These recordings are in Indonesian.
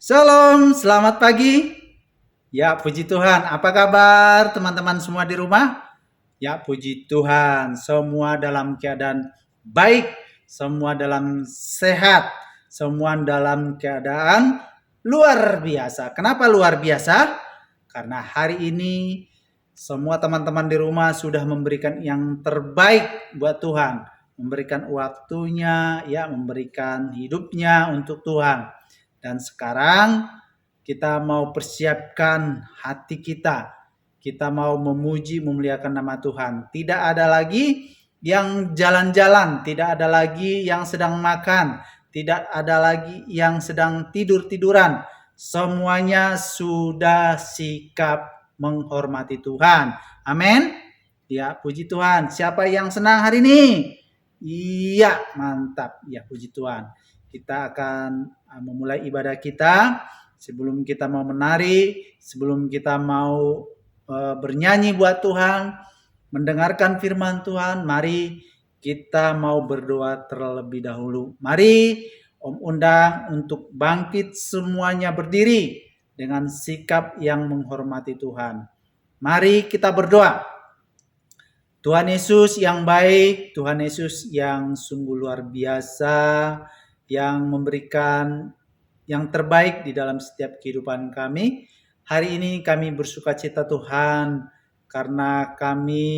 Shalom, selamat pagi. Ya, puji Tuhan. Apa kabar teman-teman semua di rumah? Ya, puji Tuhan. Semua dalam keadaan baik, semua dalam sehat, semua dalam keadaan luar biasa. Kenapa luar biasa? Karena hari ini semua teman-teman di rumah sudah memberikan yang terbaik buat Tuhan. Memberikan waktunya, ya, memberikan hidupnya untuk Tuhan. Dan sekarang kita mau persiapkan hati kita. Kita mau memuji, memuliakan nama Tuhan. Tidak ada lagi yang jalan-jalan, tidak ada lagi yang sedang makan, tidak ada lagi yang sedang tidur-tiduran. Semuanya sudah sikap menghormati Tuhan. Amin. Ya, puji Tuhan. Siapa yang senang hari ini? Iya, mantap. Ya, puji Tuhan. Kita akan memulai ibadah kita. Sebelum kita mau menari, sebelum kita mau bernyanyi buat Tuhan, mendengarkan firman Tuhan, mari kita mau berdoa terlebih dahulu. Mari Om undang untuk bangkit semuanya berdiri dengan sikap yang menghormati Tuhan. Mari kita berdoa. Tuhan Yesus yang baik, Tuhan Yesus yang sungguh luar biasa, yang memberikan yang terbaik di dalam setiap kehidupan kami. Hari ini kami bersukacita Tuhan karena kami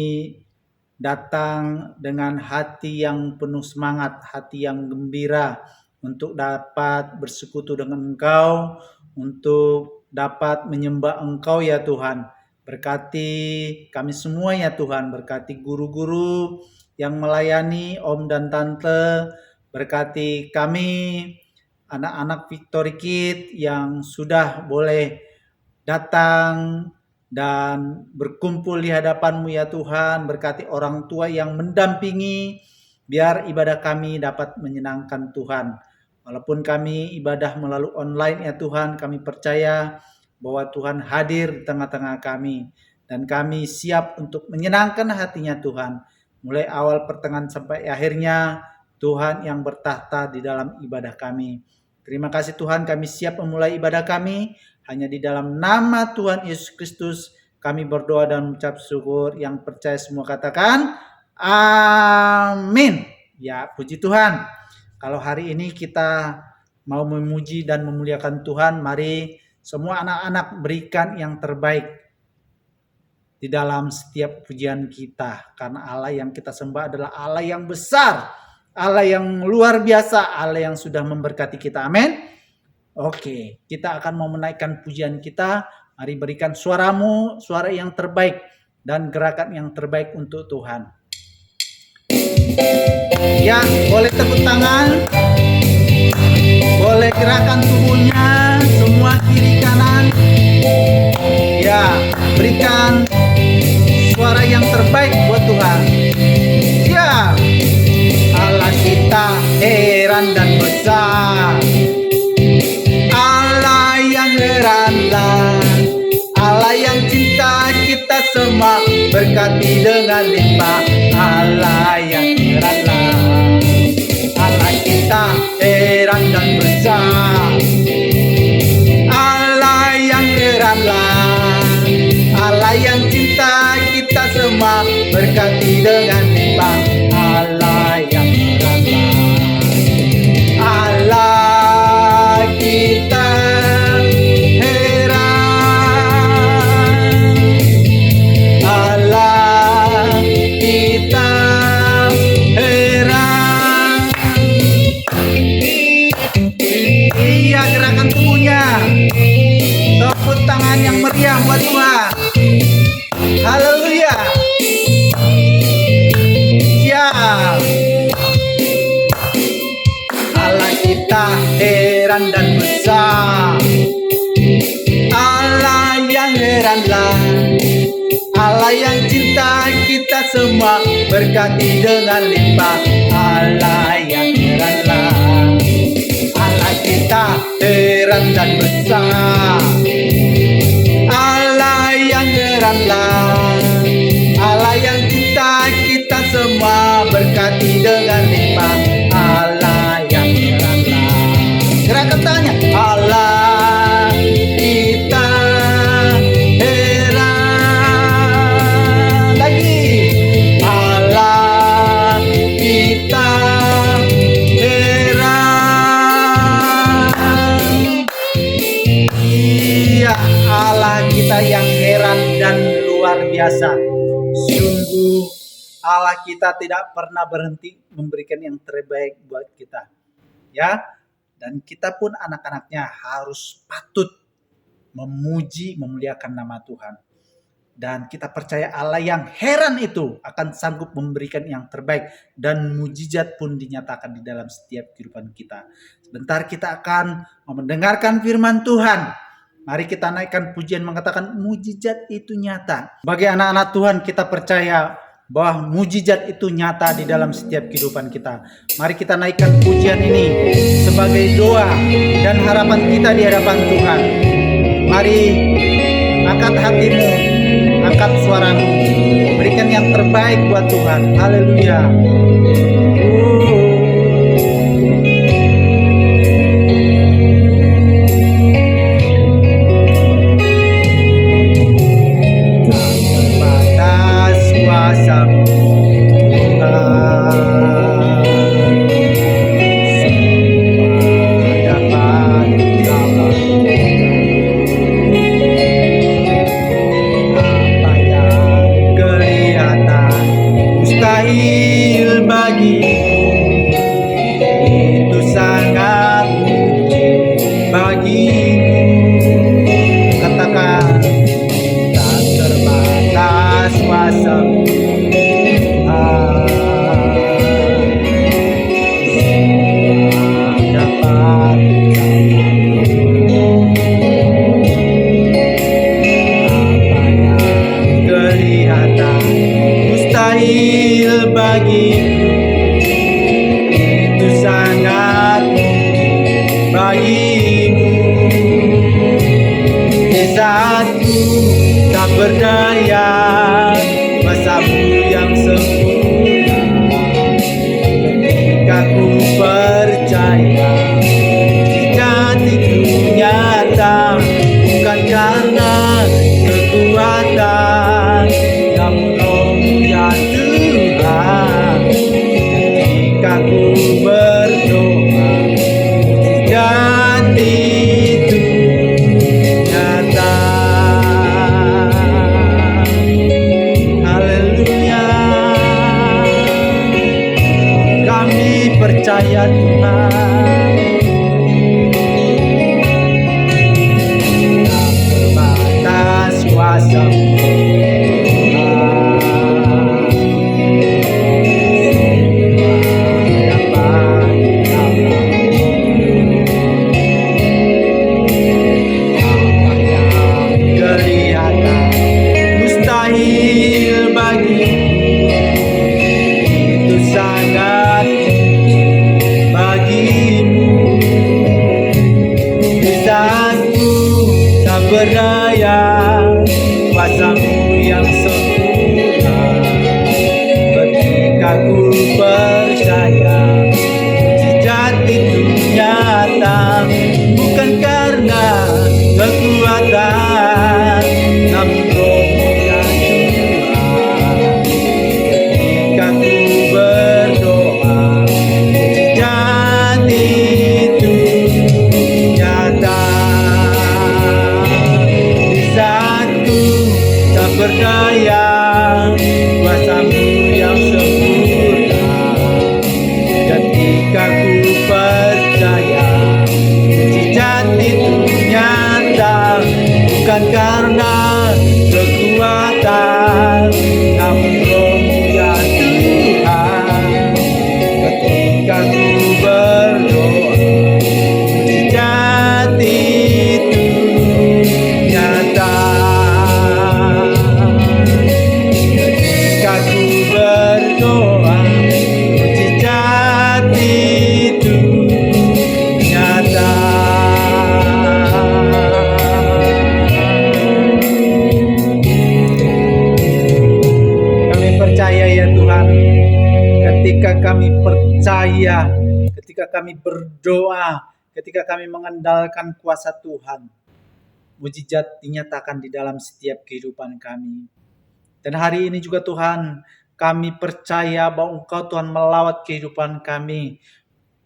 datang dengan hati yang penuh semangat, hati yang gembira untuk dapat bersekutu dengan Engkau, untuk dapat menyembah Engkau ya Tuhan. Berkati kami semua ya Tuhan, berkati guru-guru yang melayani Om dan Tante, berkati kami anak-anak Victory Kid yang sudah boleh datang dan berkumpul di hadapan-Mu ya Tuhan. Berkati orang tua yang mendampingi, biar ibadah kami dapat menyenangkan Tuhan. Walaupun kami ibadah melalui online ya Tuhan, kami percaya bahwa Tuhan hadir di tengah-tengah kami. Dan kami siap untuk menyenangkan hatinya Tuhan. Mulai awal, pertengahan, sampai akhirnya Tuhan yang bertahta di dalam ibadah kami. Terima kasih Tuhan, kami siap memulai ibadah kami. Hanya di dalam nama Tuhan Yesus Kristus kami berdoa dan mengucap syukur. Yang percaya semua katakan amin. Ya, puji Tuhan. Kalau hari ini kita mau memuji dan memuliakan Tuhan, mari semua anak-anak berikan yang terbaik di dalam setiap pujian kita. Karena Allah yang kita sembah adalah Allah yang besar, Allah yang luar biasa, Allah yang sudah memberkati kita. Amin. Oke, kita akan mau menaikkan pujian kita. Mari berikan suaramu, suara yang terbaik dan gerakan yang terbaik untuk Tuhan. Ya, boleh tepuk tangan, boleh gerakan tubuhnya, semua kiri kanan. Ya, berikan suara yang terbaik buat Tuhan. Ya, Allah kita heran dan besar, Allah yang heranlah, Allah yang cinta kita semua, berkati dengan limpah. Allah yang heranlah, Allah kita heran dan besar, Allah yang heranlah, Allah yang cinta kita semua, berkati dengan limpah. Allah yang heranlah, Allah kita heran, Allah kita heran. Iya, gerakan tubuhnya, tepuk tangan yang meriah buat Tuhan. Haleluya. Siap. Allah kita heran dan besar, Allah yang heranlah, Allah yang cinta kita semua, berkati dengan limpah. Allah yang heranlah, Allah kita heran. heran dan besar. Allah yang heranlah, Allah yang cinta kita semua, berkati dengan limpah. Allah yang heranlah. Gerakan tangannya. Allah kita heran. Lagi. Allah kita heran. Iya, Allah kita yang heran dan luar biasa. Sungguh Allah kita tidak pernah berhenti memberikan yang terbaik buat kita. Ya, dan kita pun anak-anaknya harus patut memuji, memuliakan nama Tuhan. Dan kita percaya Allah yang heran itu akan sanggup memberikan yang terbaik. Dan mujizat pun dinyatakan di dalam setiap kehidupan kita. Sebentar kita akan mendengarkan firman Tuhan. Mari kita naikkan pujian mengatakan mujizat itu nyata. Bagi anak-anak Tuhan kita percaya bahwa mujizat itu nyata di dalam setiap kehidupan kita. Mari kita naikkan pujian ini sebagai doa dan harapan kita di hadapan Tuhan. Mari angkat hatimu, angkat suaramu, berikan yang terbaik buat Tuhan. Haleluya. Berdaya masamu yang sempurna, ketika ku percaya mujizat itu nyata, bukan karena kekuatan namun Roh-Mu ya Tuhan. Ketika ku berdoa mujizat itu nyata. Percaya Tuhan, tak terbatas kuasa-Mu apa yang kelihatan mustahil bagi itu sangat bagimu. Lisanku tak berdaya, kuasa-Mu yang sempurna. Ketika ku percaya mujizat itu nyata, bukan karena kekuatan namun Roh-Mu ya Tuhan. Ketika ku berdoa itu nyata. Di saat ku tak berdaya, kuasa-Mu yang sempurna. Ketika ku percaya ketika kami mengandalkan kuasa Tuhan, mujizat dinyatakan di dalam setiap kehidupan kami. Dan hari ini juga Tuhan, kami percaya bahwa Engkau Tuhan melawat kehidupan kami.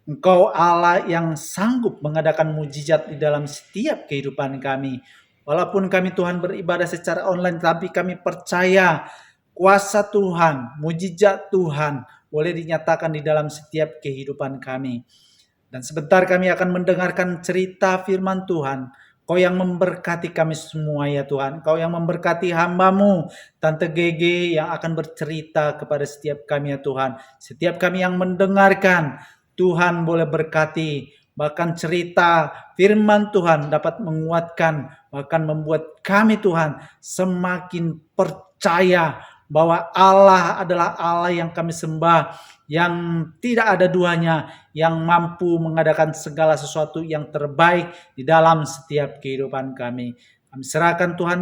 Engkau Allah yang sanggup mengadakan mujizat di dalam setiap kehidupan kami. Walaupun kami Tuhan beribadah secara online, tapi kami percaya kuasa Tuhan, mujizat Tuhan boleh dinyatakan di dalam setiap kehidupan kami. Dan sebentar kami akan mendengarkan cerita firman Tuhan. Kau yang memberkati kami semua ya Tuhan. Kau yang memberkati hamba-Mu, Tante Gege, yang akan bercerita kepada setiap kami ya Tuhan. Setiap kami yang mendengarkan, Tuhan boleh berkati. Bahkan cerita firman Tuhan dapat menguatkan, bahkan membuat kami Tuhan semakin percaya bahwa Allah adalah Allah yang kami sembah, yang tidak ada duanya, yang mampu mengadakan segala sesuatu yang terbaik di dalam setiap kehidupan kami. Kami serahkan Tuhan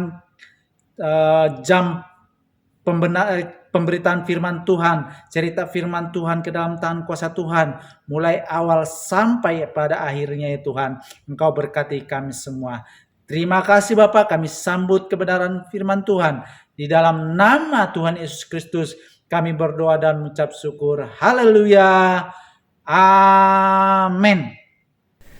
jam pemberitaan firman Tuhan, cerita firman Tuhan ke dalam tangan kuasa Tuhan, mulai awal sampai pada akhirnya ya Tuhan. Engkau berkati kami semua. Terima kasih Bapak, kami sambut kebenaran firman Tuhan. Di dalam nama Tuhan Yesus Kristus, kami berdoa dan mengucap syukur. Haleluya. Amin.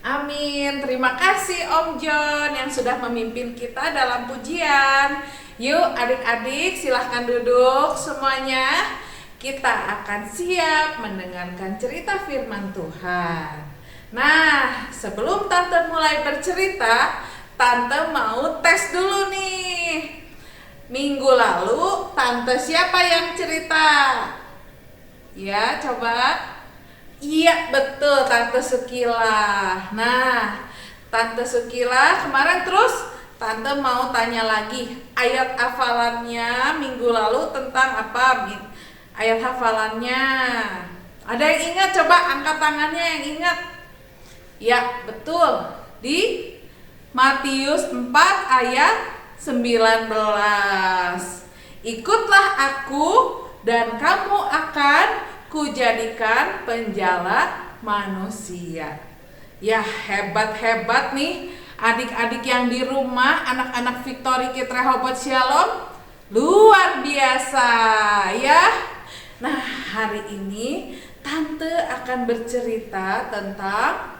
Amin. Terima kasih Om John yang sudah memimpin kita dalam pujian. Yuk adik-adik silahkan duduk semuanya. Kita akan siap mendengarkan cerita firman Tuhan. Nah, sebelum Tante mulai bercerita, Tante mau tes dulu nih. Minggu lalu Tante siapa yang cerita? Ya, coba. Iya, betul, Tante Sukila. Nah, Tante Sukila kemarin terus Tante mau tanya lagi, ayat hafalannya minggu lalu tentang apa? Ayat hafalannya. Ada yang ingat? Coba angkat tangannya yang ingat. Ya, betul. Di Matius 4 ayat 19. Ikutlah aku dan kamu akan kujadikan penjala manusia. Ya, hebat-hebat nih adik-adik yang di rumah, anak-anak Victory Kid Rehoboth Shalom. Luar biasa ya. Nah, hari ini Tante akan bercerita tentang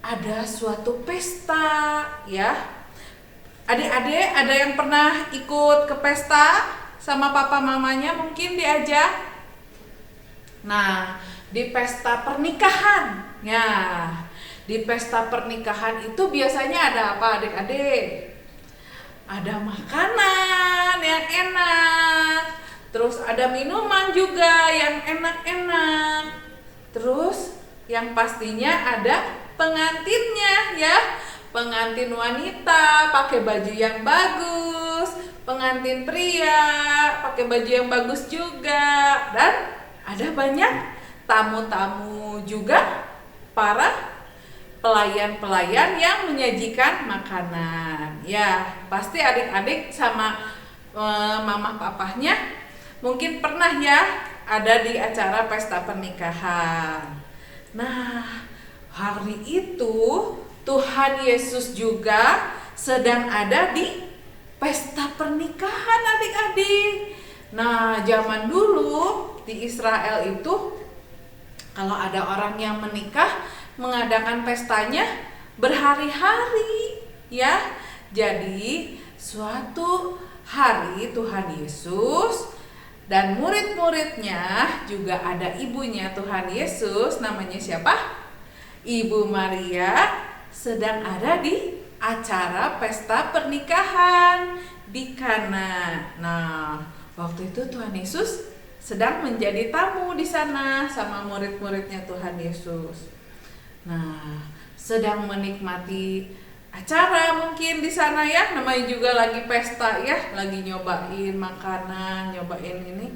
ada suatu pesta ya. Adik-adik ada yang pernah ikut ke pesta sama papa mamanya mungkin diajak? Nah, di pesta pernikahan, ya, di pesta pernikahan itu biasanya ada apa adik-adik? Ada makanan yang enak, terus ada minuman juga yang enak-enak, terus yang pastinya ada pengantinnya ya, pengantin wanita pakai baju yang bagus, pengantin pria pakai baju yang bagus juga, dan ada banyak tamu-tamu juga, para pelayan-pelayan yang menyajikan makanan. Ya, pasti adik-adik sama mama papahnya mungkin pernah ya ada di acara pesta pernikahan. Nah, hari itu Tuhan Yesus juga sedang ada di pesta pernikahan adik-adik. Nah, zaman dulu di Israel itu kalau ada orang yang menikah mengadakan pestanya berhari-hari ya. Jadi suatu hari Tuhan Yesus dan murid-muridnya, juga ada ibunya Tuhan Yesus, namanya siapa? Ibu Maria, sedang ada di acara pesta pernikahan di Kana. Nah, waktu itu Tuhan Yesus sedang menjadi tamu di sana sama murid-muridnya Tuhan Yesus. Nah, sedang menikmati acara mungkin di sana ya, namanya juga lagi pesta ya, lagi nyobain makanan, nyobain ini.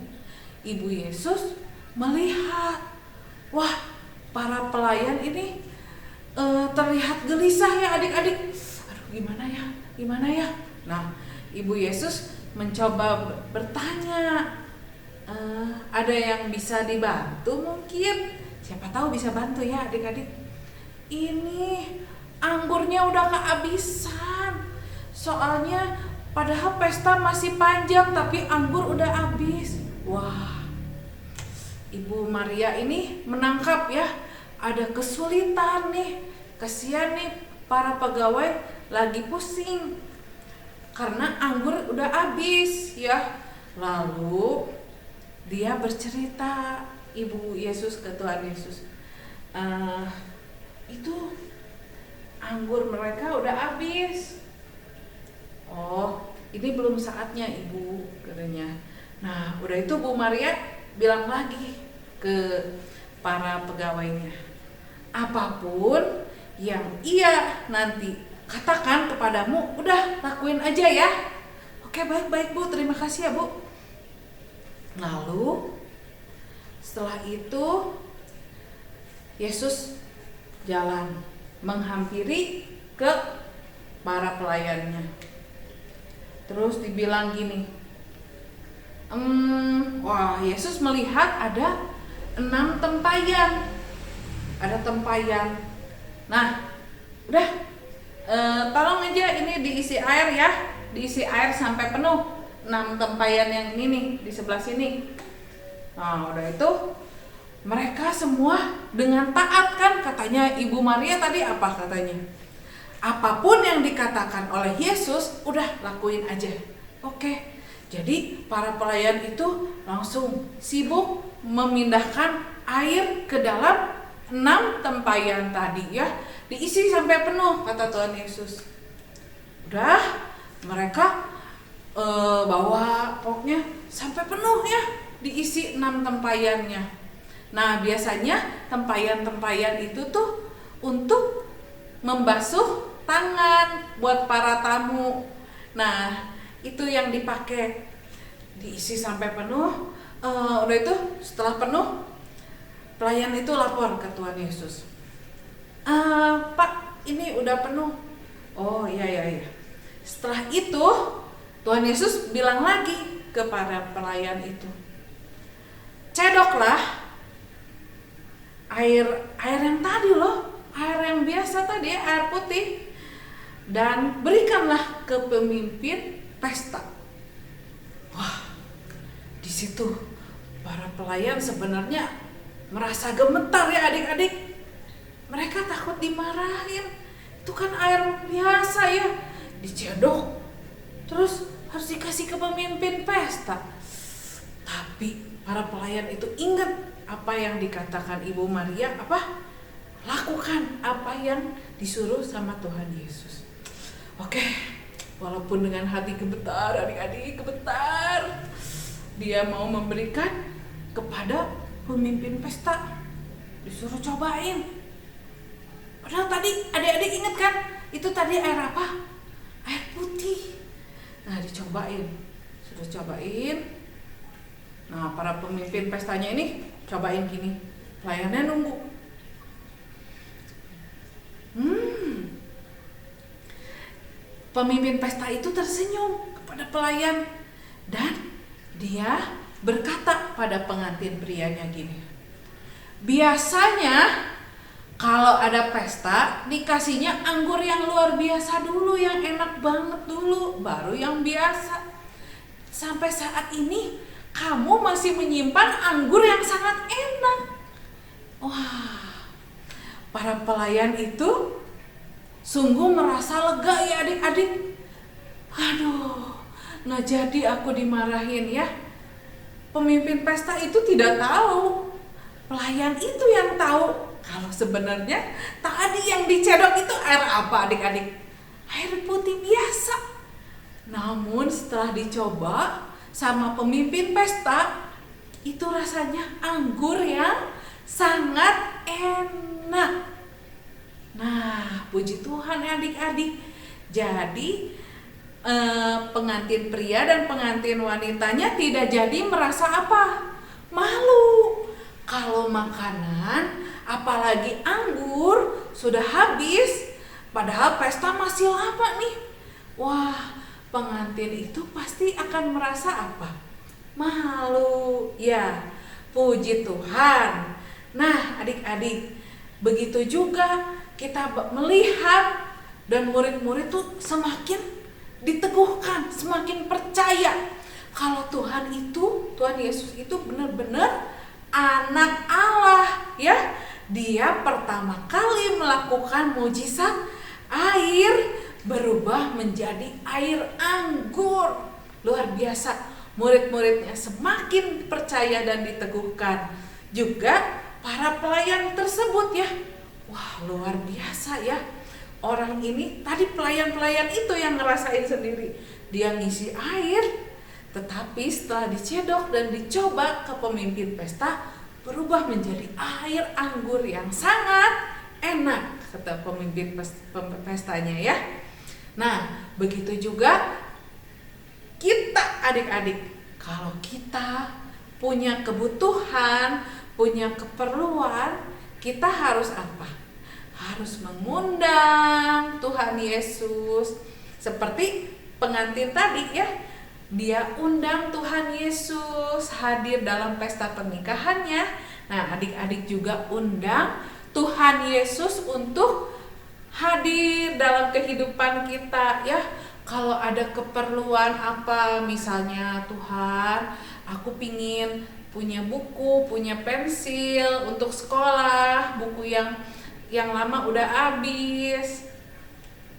Ibu Yesus melihat, wah, para pelayan ini terlihat gelisah ya adik-adik. Aduh, gimana ya? Nah, Ibu Yesus mencoba bertanya, ada yang bisa dibantu mungkin? Siapa tahu bisa bantu ya adik-adik. ini anggurnya udah kehabisan. Soalnya padahal pesta masih panjang tapi anggur udah habis. Wah, Ibu Maria ini menangkap ya, ada kesulitan nih. Kasihan nih para pegawai lagi pusing karena anggur udah habis ya. Lalu dia bercerita, Ibu Yesus ke Tuhan Yesus, itu anggur mereka udah habis. Oh, ini belum saatnya Ibu, katanya. Nah, udah itu Bu Maria bilang lagi ke para pegawainya, apapun yang ia nanti katakan kepadamu, udah lakuin aja ya. Oke, baik Bu, terima kasih ya Bu. Lalu setelah itu Yesus jalan menghampiri ke para pelayannya. Terus dibilang gini, wah, Yesus melihat ada 6 tempayan. Ada tempayan. Nah, udah, tolong aja ini diisi air ya, diisi air sampai penuh. 6 tempayan yang ini nih di sebelah sini. Nah, udah itu mereka semua dengan taat kan, katanya Ibu Maria tadi apa katanya? Apapun yang dikatakan oleh Yesus, udah lakuin aja. Oke. Jadi para pelayan itu langsung sibuk memindahkan air ke dalam 6 tempayan tadi ya. Diisi sampai penuh, kata Tuhan Yesus. Udah, mereka bawa pokoknya sampai penuh ya, diisi 6 tempayannya. Nah, biasanya tempayan-tempayan itu tuh untuk membasuh tangan buat para tamu. Nah, itu yang dipakai, diisi sampai penuh. Udah itu setelah penuh, pelayan itu lapor ke Tuhan Yesus, Pak, ini udah penuh. Oh iya. Setelah itu Tuhan Yesus bilang lagi ke para pelayan itu, cedoklah air yang tadi loh, air yang biasa tadi, air putih, dan berikanlah ke pemimpin pesta. Wah, di situ para pelayan sebenarnya merasa gemetar ya adik-adik. Mereka takut dimarahin. Itu kan air biasa ya, dicedok, terus harus dikasih ke pemimpin pesta. Tapi para pelayan itu ingat apa yang dikatakan Ibu Maria, apa? Lakukan apa yang disuruh sama Tuhan Yesus. Oke, walaupun dengan hati gemetar, adik-adik gemetar, dia mau memberikan kepada pemimpin pesta. Disuruh cobain. Padahal tadi adik-adik ingat kan, itu tadi air apa? Air putih. Nah, dicobain. Sudah cobain. Nah, para pemimpin pestanya ini cobain gini. Pelayannya nunggu. Pemimpin pesta itu tersenyum kepada pelayan dan dia berkata pada pengantin prianya gini, biasanya kalau ada pesta dikasihnya anggur yang luar biasa dulu, yang enak banget dulu, baru yang biasa. Sampai saat ini kamu masih menyimpan anggur yang sangat enak. Wah, para pelayan itu sungguh merasa lega ya adik-adik. Aduh, nggak jadi aku dimarahin ya. Pemimpin pesta itu tidak tahu, pelayan itu yang tahu kalau sebenarnya tadi yang dicedok itu air apa adik-adik? Air putih biasa. Namun setelah dicoba sama pemimpin pesta, itu rasanya anggur yang sangat enak. Nah, puji Tuhan ya adik-adik. Jadi pengantin pria dan pengantin wanitanya tidak jadi merasa apa? Malu. Kalau makanan, apalagi anggur, sudah habis, padahal pesta masih lama nih. Wah, pengantin itu pasti akan merasa apa? Malu. Ya, puji Tuhan. Nah, adik-adik, begitu juga kita melihat dan murid-murid tuh semakin diteguhkan, semakin percaya kalau Tuhan Yesus itu benar-benar anak Allah ya. Dia pertama kali melakukan mujizat air berubah menjadi air anggur. Luar biasa. Murid-muridnya semakin percaya dan diteguhkan. Juga para pelayan tersebut ya. Wah, luar biasa ya. Orang ini tadi pelayan-pelayan itu yang ngerasain sendiri. Dia ngisi air, tetapi setelah dicedok dan dicoba ke pemimpin pesta, berubah menjadi air anggur yang sangat enak, kata pemimpin pestanya ya. Nah, begitu juga kita adik-adik. Kalau kita punya kebutuhan, punya keperluan, kita harus apa? Harus mengundang Tuhan Yesus. Seperti pengantin tadi ya. Dia undang Tuhan Yesus hadir dalam pesta pernikahannya. Nah, adik-adik juga undang Tuhan Yesus untuk hadir dalam kehidupan kita ya. Kalau ada keperluan apa, misalnya Tuhan, aku pingin punya buku, punya pensil untuk sekolah, buku yang lama udah habis,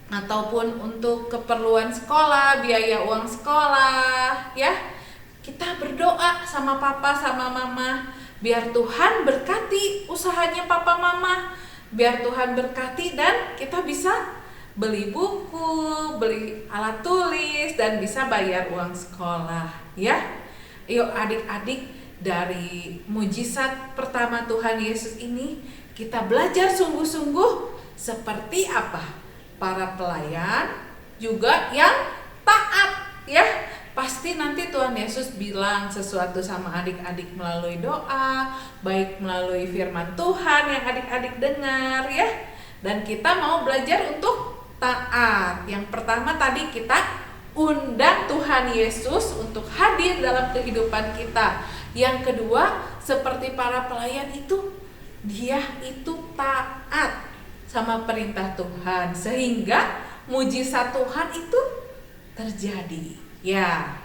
ataupun untuk keperluan sekolah, biaya uang sekolah ya. Kita berdoa sama papa sama mama, biar Tuhan berkati usahanya papa mama, biar Tuhan berkati dan kita bisa beli buku, beli alat tulis, dan bisa bayar uang sekolah ya. Yuk adik-adik, dari mujizat pertama Tuhan Yesus ini kita belajar sungguh-sungguh seperti apa para pelayan juga yang taat ya. Pasti nanti Tuhan Yesus bilang sesuatu sama adik-adik melalui doa, baik melalui firman Tuhan yang adik-adik dengar ya. Dan kita mau belajar untuk taat. Yang pertama tadi kita undang Tuhan Yesus untuk hadir dalam kehidupan kita. Yang kedua, seperti para pelayan itu, dia itu taat sama perintah Tuhan sehingga mujizat Tuhan itu terjadi. Ya,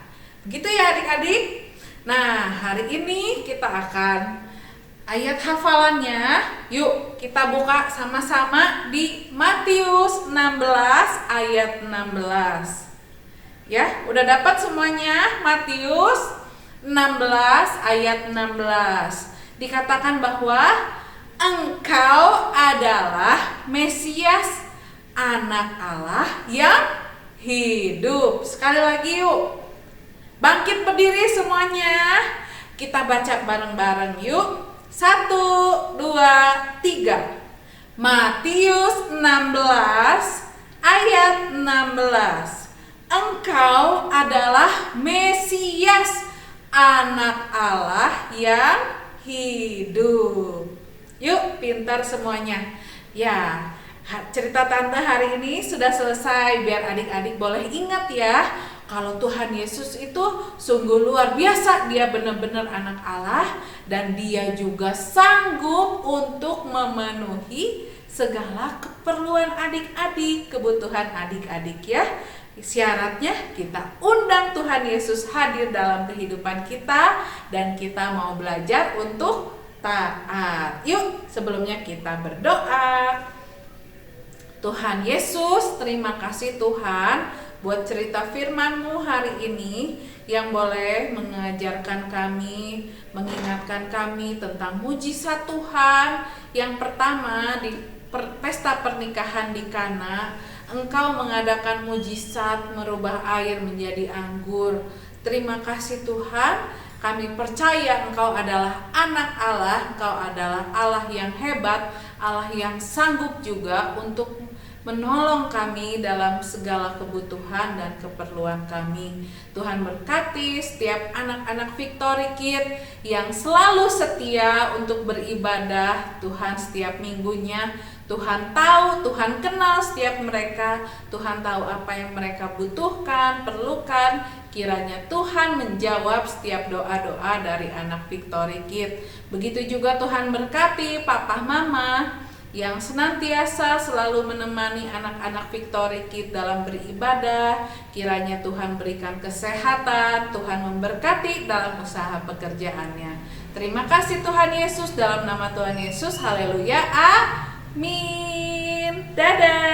begitu ya adik-adik. Nah, hari ini kita akan ayat hafalannya. Yuk kita buka sama-sama di Matius 16 ayat 16. Ya, udah dapat semuanya? Matius 16 ayat 16. Dikatakan bahwa Engkau adalah Mesias, anak Allah yang hidup. Sekali lagi yuk. Bangkit berdiri semuanya. Kita baca bareng-bareng yuk. 1, 2, 3. Matius 16 ayat 16. Engkau adalah Mesias, anak Allah yang hidup. Yuk, pintar semuanya. Ya, cerita tante hari ini sudah selesai. Biar adik-adik boleh ingat ya, kalau Tuhan Yesus itu sungguh luar biasa. Dia benar-benar anak Allah dan dia juga sanggup untuk memenuhi segala keperluan adik-adik, kebutuhan adik-adik ya. Syaratnya kita undang Tuhan Yesus hadir dalam kehidupan kita dan kita mau belajar untuk taat. Yuk, sebelumnya kita berdoa. Tuhan Yesus, terima kasih Tuhan buat cerita firman-Mu hari ini yang boleh mengajarkan kami, mengingatkan kami tentang mujizat Tuhan. Yang pertama di pesta pernikahan di Kana, Engkau mengadakan mujizat merubah air menjadi anggur. Terima kasih Tuhan. Kami percaya Engkau adalah anak Allah, Engkau adalah Allah yang hebat, Allah yang sanggup juga untuk menolong kami dalam segala kebutuhan dan keperluan kami. Tuhan berkati setiap anak-anak Victory Kid yang selalu setia untuk beribadah Tuhan setiap minggunya. Tuhan tahu, Tuhan kenal setiap mereka, Tuhan tahu apa yang mereka butuhkan, perlukan. Kiranya Tuhan menjawab setiap doa-doa dari anak Victory Kid. Begitu juga Tuhan berkati papa mama yang senantiasa selalu menemani anak-anak Victory Kids dalam beribadah. Kiranya Tuhan berikan kesehatan, Tuhan memberkati dalam usaha pekerjaannya. Terima kasih Tuhan Yesus, dalam nama Tuhan Yesus, haleluya, amin. Dadah.